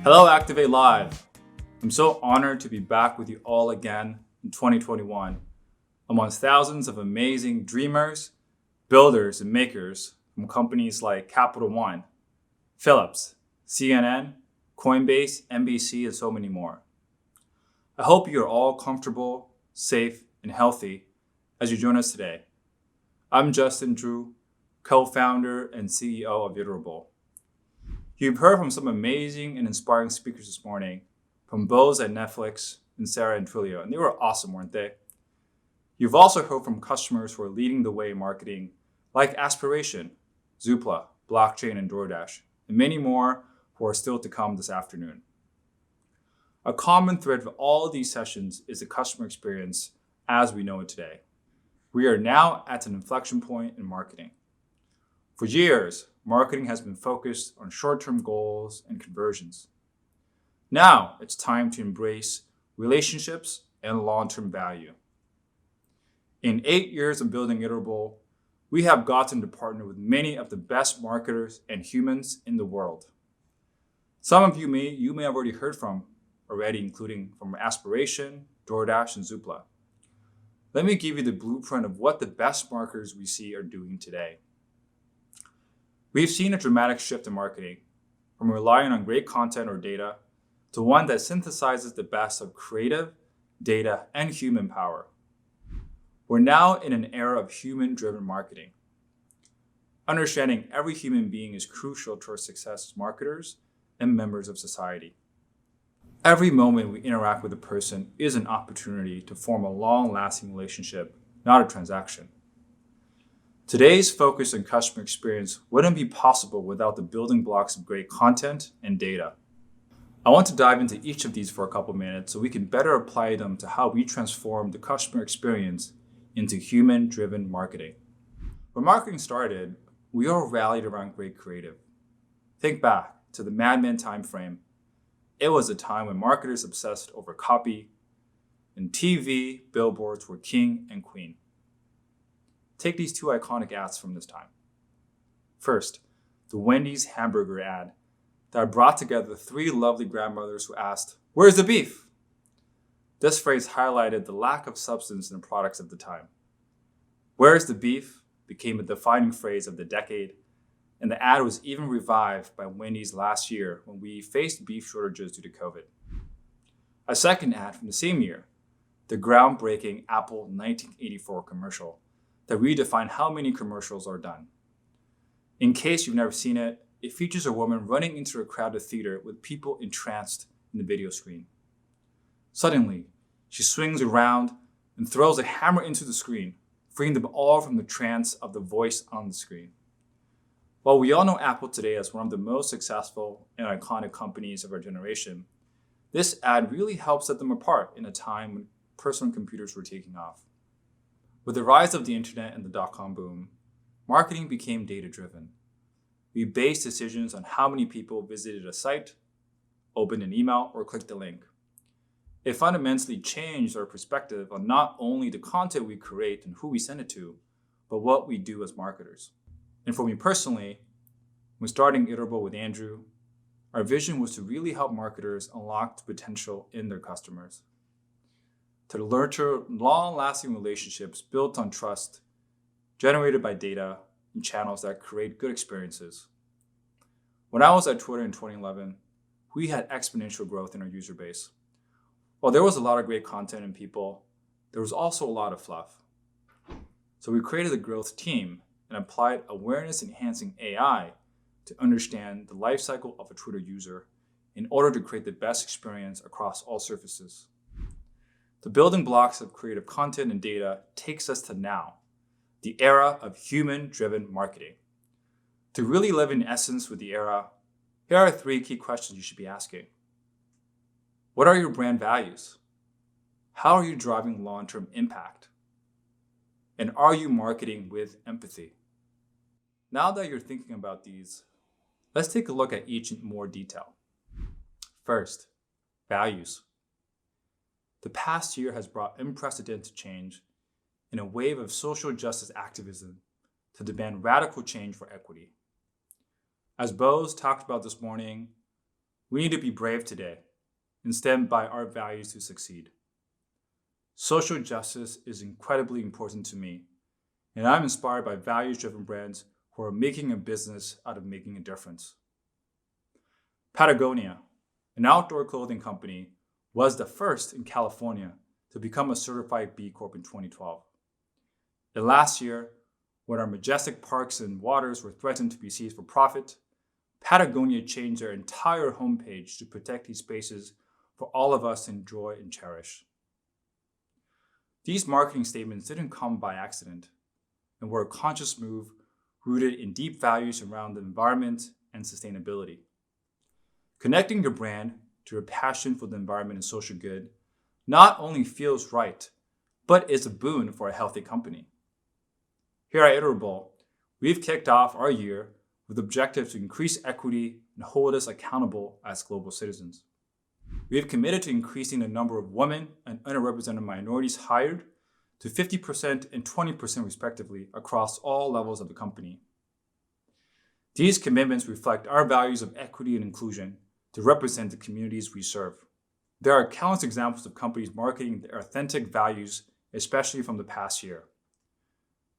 Hello, Activate Live. I'm so honored to be back with you all again in 2021, amongst thousands of amazing dreamers, builders, and makers from companies like Capital One, Philips, CNN, Coinbase, NBC, and so many more. I hope you're all comfortable, safe, and healthy as you join us today. I'm Justin Drew, co-founder and CEO of Iterable. You've heard from some amazing and inspiring speakers this morning, from Bose at Netflix and Sarah and Twilio, and they were awesome, weren't they? You've also heard from customers who are leading the way in marketing, like Aspiration, Zoopla, Blockchain, and DoorDash, and many more who are still to come this afternoon. A common thread for all of these sessions is the customer experience as we know it today. We are now at an inflection point in marketing. For years, marketing has been focused on short-term goals and conversions. Now it's time to embrace relationships and long-term value. In 8 years of building Iterable, we have gotten to partner with many of the best marketers and humans in the world. Some of you may have already heard from already, including from Aspiration, DoorDash, and Zoopla. Let me give you the blueprint of what the best marketers we see are doing today. We've seen a dramatic shift in marketing, from relying on great content or data to one that synthesizes the best of creative, data, and human power. We're now in an era of human-driven marketing. Understanding every human being is crucial to our success as marketers and members of society. Every moment we interact with a person is an opportunity to form a long-lasting relationship, not a transaction. Today's focus on customer experience wouldn't be possible without the building blocks of great content and data. I want to dive into each of these for a couple minutes so we can better apply them to how we transform the customer experience into human-driven marketing. When marketing started, we all rallied around great creative. Think back to the Mad Men timeframe. It was a time when marketers obsessed over copy, and TV billboards were king and queen. Take these two iconic ads from this time. First, the Wendy's hamburger ad that brought together three lovely grandmothers who asked, "Where's the beef?" This phrase highlighted the lack of substance in the products at the time. "Where's the beef?" became a defining phrase of the decade, and the ad was even revived by Wendy's last year when we faced beef shortages due to COVID. A second ad from the same year, the groundbreaking Apple 1984 commercial that redefined how many commercials are done. In case you've never seen it, it features a woman running into a crowded theater with people entranced in the video screen. Suddenly, she swings around and throws a hammer into the screen, freeing them all from the trance of the voice on the screen. While we all know Apple today as one of the most successful and iconic companies of our generation, this ad really helped set them apart in a time when personal computers were taking off. With the rise of the internet and the dot-com boom, marketing became data-driven. We based decisions on how many people visited a site, opened an email, or clicked a link. It fundamentally changed our perspective on not only the content we create and who we send it to, but what we do as marketers. And for me personally, when starting Iterable with Andrew, our vision was to really help marketers unlock the potential in their customers, to nurture long-lasting relationships built on trust, generated by data and channels that create good experiences. When I was at Twitter in 2011, we had exponential growth in our user base. While there was a lot of great content and people, there was also a lot of fluff. So we created a growth team and applied awareness-enhancing AI to understand the life cycle of a Twitter user in order to create the best experience across all surfaces. The building blocks of creative content and data takes us to now, the era of human-driven marketing. To really live in essence with the era, here are 3 key questions you should be asking. What are your brand values? How are you driving long-term impact? And are you marketing with empathy? Now that you're thinking about these, let's take a look at each in more detail. First, values. The past year has brought unprecedented change in a wave of social justice activism to demand radical change for equity. As Bose talked about this morning, We need to be brave today and stand by our values to succeed. Social justice is incredibly important to me, and I'm inspired by values-driven brands who are making a business out of making a difference. Patagonia, an outdoor clothing company, was the first in California to become a certified B Corp in 2012. And last year, when our majestic parks and waters were threatened to be seized for profit, Patagonia changed their entire homepage to protect these spaces for all of us to enjoy and cherish. These marketing statements didn't come by accident and were a conscious move rooted in deep values around the environment and sustainability. Connecting your brand to your passion for the environment and social good not only feels right, but is a boon for a healthy company. Here at Iterable, we've kicked off our year with the objective to increase equity and hold us accountable as global citizens. We have committed to increasing the number of women and underrepresented minorities hired to 50% and 20% respectively across all levels of the company. These commitments reflect our values of equity and inclusion to represent the communities we serve. There are countless examples of companies marketing their authentic values, especially from the past year.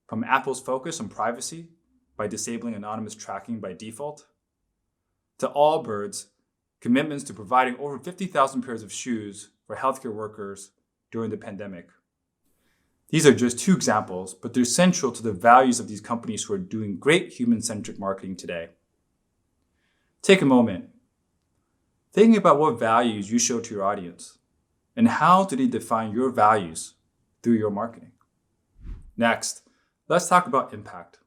From Apple's focus on privacy by disabling anonymous tracking by default, to Allbirds' commitments to providing over 50,000 pairs of shoes for healthcare workers during the pandemic. These are just two examples, but they're central to the values of these companies who are doing great human-centric marketing today. Take a moment. Think about what values you show to your audience, and how do they define your values through your marketing. Next, let's talk about impact.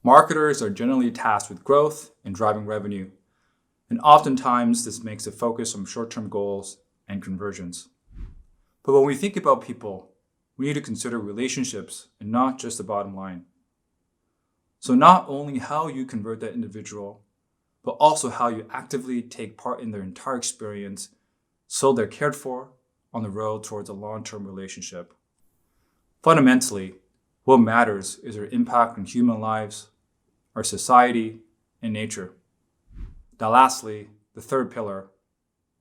Marketers are generally tasked with growth and driving revenue, and oftentimes this makes a focus on short-term goals and conversions. But when we think about people, we need to consider relationships and not just the bottom line. So not only how you convert that individual, but also how you actively take part in their entire experience so they're cared for on the road towards a long-term relationship. Fundamentally, what matters is their impact on human lives, our society, and nature. Now lastly, the third pillar,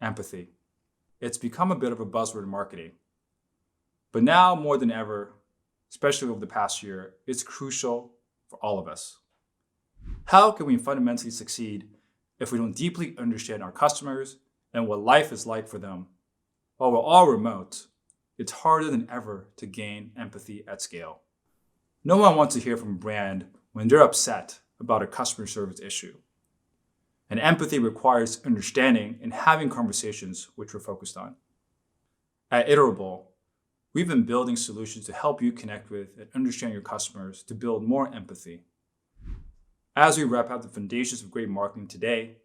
empathy. It's become a bit of a buzzword in marketing. But now more than ever, especially over the past year, it's crucial for all of us. How can we fundamentally succeed if we don't deeply understand our customers and what life is like for them? While we're all remote, it's harder than ever to gain empathy at scale. No one wants to hear from a brand when they're upset about a customer service issue. And empathy requires understanding and having conversations, which we're focused on. At Iterable, we've been building solutions to help you connect with and understand your customers to build more empathy. As we wrap up the foundations of great marketing today,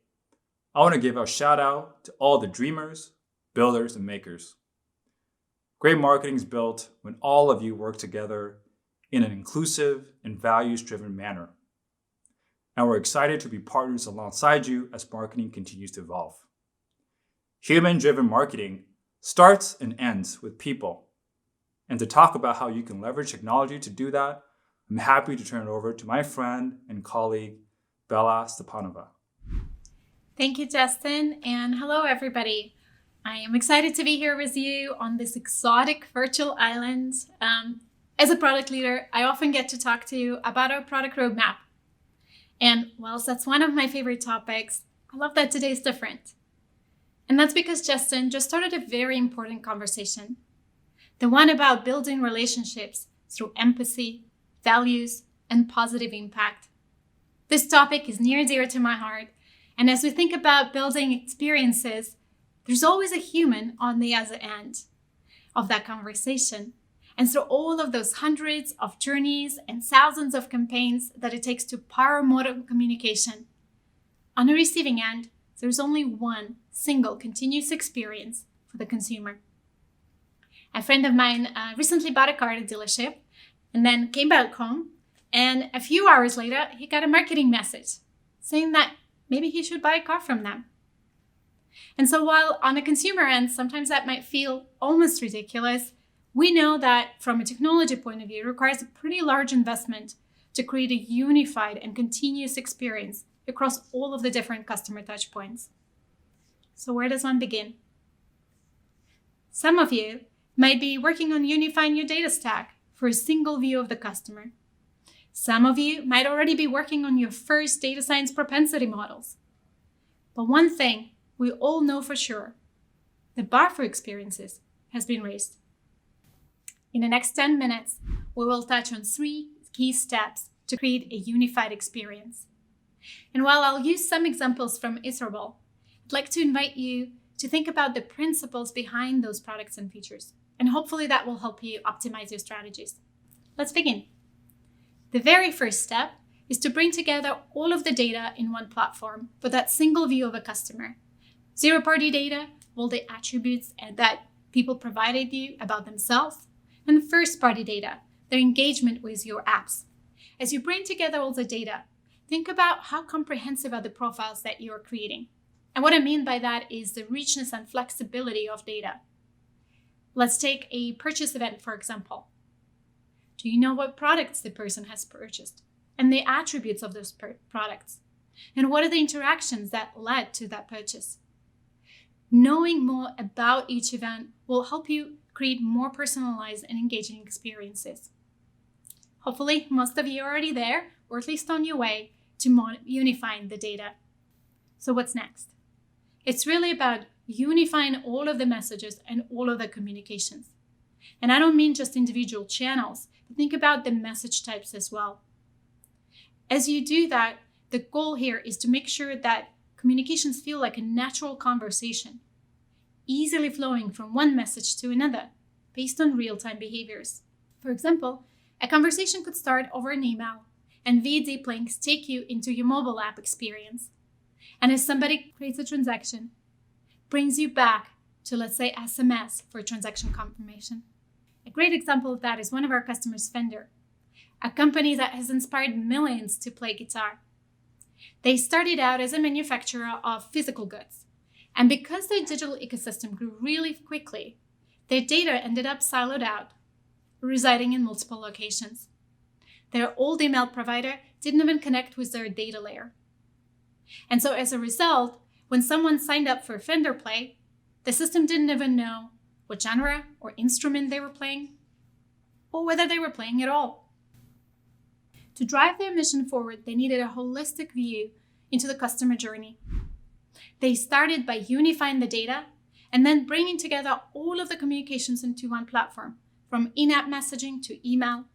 I want to give a shout out to all the dreamers, builders, and makers. Great marketing is built when all of you work together in an inclusive and values-driven manner. And we're excited to be partners alongside you as marketing continues to evolve. Human-driven marketing starts and ends with people. And to talk about how you can leverage technology to do that, I'm happy to turn it over to my friend and colleague, Bela Stepanova. Thank you, Justin, and hello, everybody. I am excited to be here with you on this exotic virtual island. As a product leader, I often get to talk to you about our product roadmap. And whilst that's one of my favorite topics, I love that today's different. And that's because Justin just started a very important conversation. The one about building relationships through empathy, values, and positive impact. This topic is near and dear to my heart. And as we think about building experiences, there's always a human on the other end of that conversation. And through all of those hundreds of journeys and thousands of campaigns that it takes to power modern communication, on the receiving end, there's only one single continuous experience for the consumer. A friend of mine recently bought a car at a dealership and then came back home. And a few hours later, he got a marketing message saying that maybe he should buy a car from them. And so while on the consumer end, sometimes that might feel almost ridiculous, we know that from a technology point of view, it requires a pretty large investment to create a unified and continuous experience across all of the different customer touch points. So where does one begin? Some of you might be working on unifying your data stack for a single view of the customer. Some of you might already be working on your first data science propensity models. But one thing we all know for sure, the bar for experiences has been raised. In the next 10 minutes, we will touch on 3 key steps to create a unified experience. And while I'll use some examples from Iterable, I'd like to invite you to think about the principles behind those products and features. And hopefully that will help you optimize your strategies. Let's begin. The very first step is to bring together all of the data in one platform for that single view of a customer. Zero-party data, all the attributes that people provided you about themselves, and first-party data, their engagement with your apps. As you bring together all the data, think about how comprehensive are the profiles that you're creating. And what I mean by that is the richness and flexibility of data. Let's take a purchase event, for example. Do you know what products the person has purchased and the attributes of those products? And what are the interactions that led to that purchase? Knowing more about each event will help you create more personalized and engaging experiences. Hopefully, most of you are already there, or at least on your way to unifying the data. So what's next? It's really about unifying all of the messages and all of the communications. And I don't mean just individual channels, but think about the message types as well. As you do that, the goal here is to make sure that communications feel like a natural conversation, easily flowing from one message to another based on real-time behaviors. For example, a conversation could start over an email and via deep links take you into your mobile app experience. And as somebody creates a transaction, brings you back to, let's say, SMS for transaction confirmation. A great example of that is one of our customers, Fender, a company that has inspired millions to play guitar. They started out as a manufacturer of physical goods. And because their digital ecosystem grew really quickly, their data ended up siloed out, residing in multiple locations. Their old email provider didn't even connect with their data layer. And so as a result, when someone signed up for Fender Play, the system didn't even know what genre or instrument they were playing, or whether they were playing at all. To drive their mission forward, they needed a holistic view into the customer journey. They started by unifying the data and then bringing together all of the communications into one platform, from in-app messaging to email,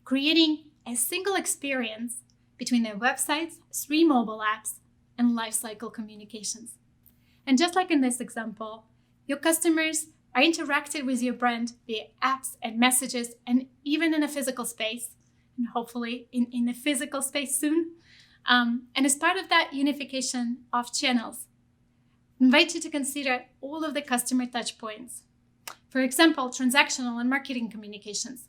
creating a single experience between their websites, 3 mobile apps, and lifecycle communications. And just like in this example, your customers are interacted with your brand via apps and messages, and even in a physical space, and hopefully in a physical space soon. And as part of that unification of channels, I invite you to consider all of the customer touch points. For example, transactional and marketing communications.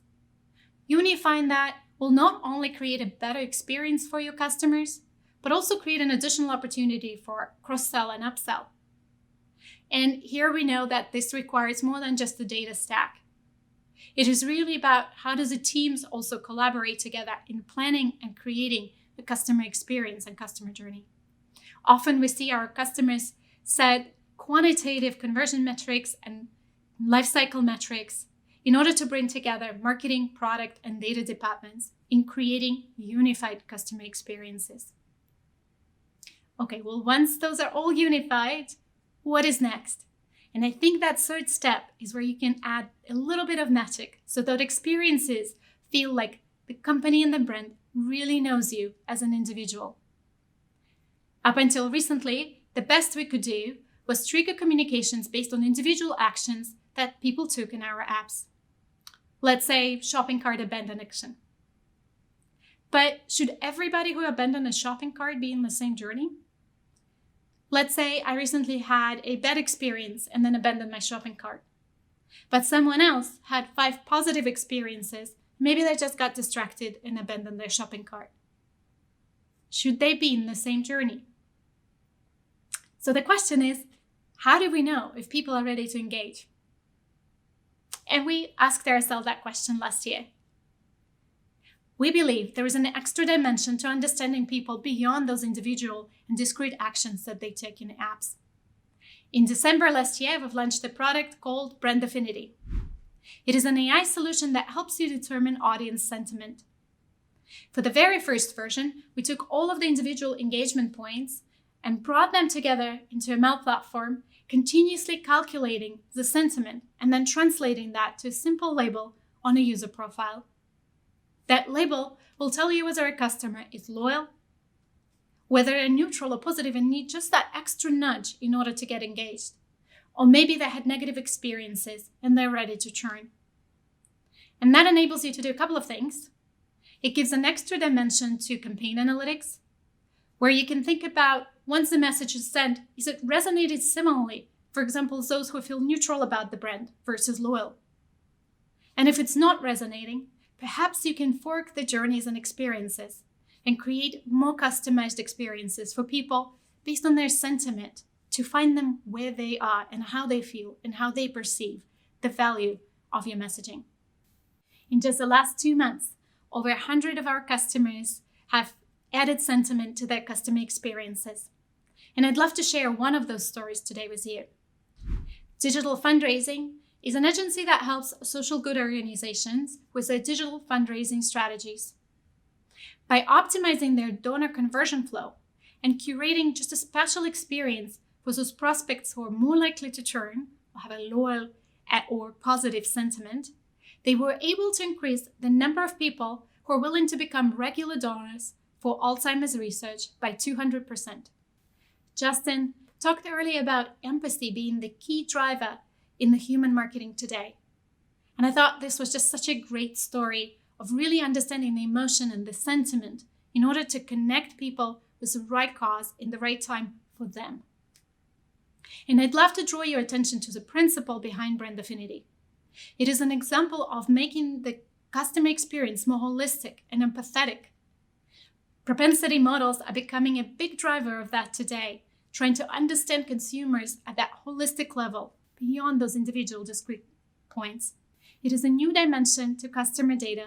Unifying that will not only create a better experience for your customers, but also create an additional opportunity for cross-sell and upsell. And here we know that this requires more than just the data stack. It is really about how does the teams also collaborate together in planning and creating the customer experience and customer journey. Often we see our customers set quantitative conversion metrics and lifecycle metrics in order to bring together marketing, product, and data departments in creating unified customer experiences. Okay, well, once those are all unified, what is next? And I think that third step is where you can add a little bit of magic so that experiences feel like the company and the brand really knows you as an individual. Up until recently, the best we could do was trigger communications based on individual actions that people took in our apps. Let's say shopping cart abandon action. But should everybody who abandoned a shopping cart be in the same journey? Let's say I recently had a bad experience and then abandoned my shopping cart. But someone else had 5 positive experiences. Maybe they just got distracted and abandoned their shopping cart. Should they be in the same journey? So the question is, how do we know if people are ready to engage? And we asked ourselves that question last year. We believe there is an extra dimension to understanding people beyond those individual and discrete actions that they take in apps. In December last year, we've launched a product called Brand Affinity. It is an AI solution that helps you determine audience sentiment. For the very first version, we took all of the individual engagement points and brought them together into a ML platform, continuously calculating the sentiment and then translating that to a simple label on a user profile. That label will tell you whether a customer is loyal, whether they're neutral or positive and need just that extra nudge in order to get engaged, or maybe they had negative experiences and they're ready to churn. And that enables you to do a couple of things. It gives an extra dimension to campaign analytics, where you can think about, once the message is sent, is it resonated similarly? For example, those who feel neutral about the brand versus loyal. And if it's not resonating, perhaps you can fork the journeys and experiences and create more customized experiences for people based on their sentiment to find them where they are and how they feel and how they perceive the value of your messaging. In just the last 2 months, over 100 of our customers have added sentiment to their customer experiences. And I'd love to share one of those stories today with you. Digital Fundraising is an agency that helps social good organizations with their digital fundraising strategies. By optimizing their donor conversion flow and curating just a special experience for those prospects who are more likely to churn or have a loyal or positive sentiment, they were able to increase the number of people who are willing to become regular donors for Alzheimer's research by 200%. Justin talked earlier about empathy being the key driver in the human marketing today. And I thought this was just such a great story of really understanding the emotion and the sentiment in order to connect people with the right cause in the right time for them. And I'd love to draw your attention to the principle behind Brand Affinity. It is an example of making the customer experience more holistic and empathetic. Propensity models are becoming a big driver of that today, trying to understand consumers at that holistic level beyond those individual discrete points. It is a new dimension to customer data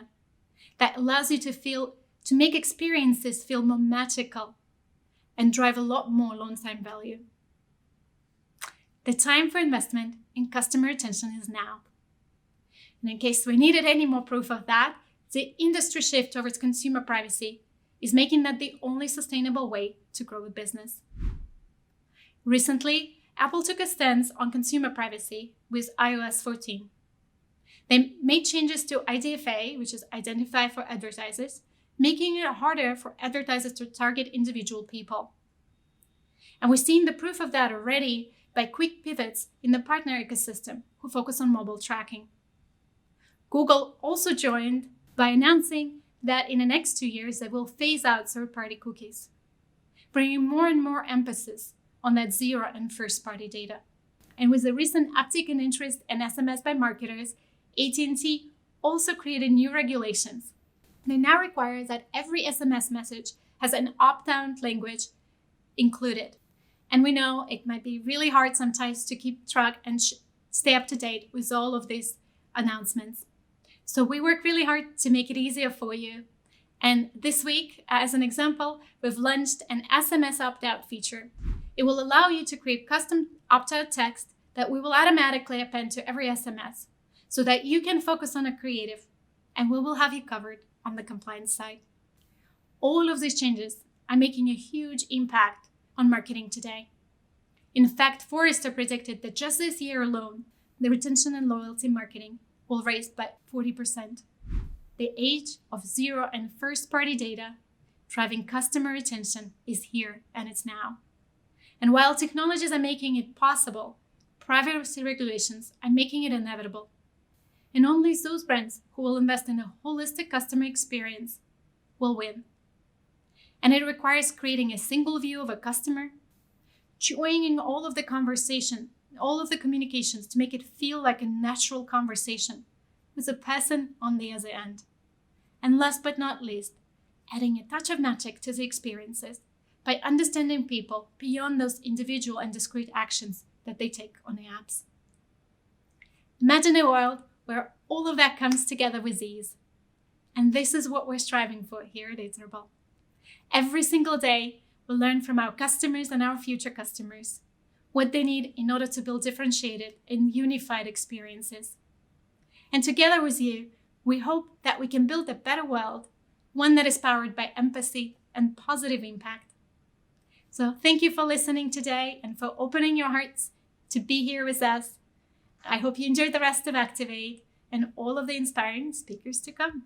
that allows you to make experiences feel more magical and drive a lot more long-time value. The time for investment in customer retention is now. And in case we needed any more proof of that, the industry shift towards consumer privacy is making that the only sustainable way to grow a business. Recently, Apple took a stance on consumer privacy with iOS 14. They made changes to IDFA, which is Identify for Advertisers, making it harder for advertisers to target individual people. And we're seeing the proof of that already by quick pivots in the partner ecosystem who focus on mobile tracking. Google also joined by announcing that in the next 2 years, they will phase out third-party cookies, bringing more and more emphasis on that zero and first-party data. And with the recent uptick in interest in SMS by marketers, AT&T also created new regulations. They now require that every SMS message has an opt-out language included. And we know it might be really hard sometimes to keep track and stay up to date with all of these announcements. So we work really hard to make it easier for you. And this week, as an example, we've launched an SMS opt-out feature. It will allow you to create custom opt-out text that we will automatically append to every SMS so that you can focus on a creative, and we will have you covered on the compliance side. All of these changes are making a huge impact on marketing today. In fact, Forrester predicted that just this year alone, the retention and loyalty marketing will rise by 40%. The age of zero and first-party data driving customer retention is here, and it's now. And while technologies are making it possible, privacy regulations are making it inevitable. And only those brands who will invest in a holistic customer experience will win. And it requires creating a single view of a customer, joining all of the conversation, all of the communications to make it feel like a natural conversation with a person on the other end. And last but not least, adding a touch of magic to the experiences by understanding people beyond those individual and discrete actions that they take on the apps. Imagine a world where all of that comes together with ease. And this is what we're striving for here at Iterable. Every single day, we learn from our customers and our future customers. what they need in order to build differentiated and unified experiences. And together with you, we hope that we can build a better world, one that is powered by empathy and positive impact. So thank you for listening today and for opening your hearts to be here with us. I hope you enjoyed the rest of Activate and all of the inspiring speakers to come.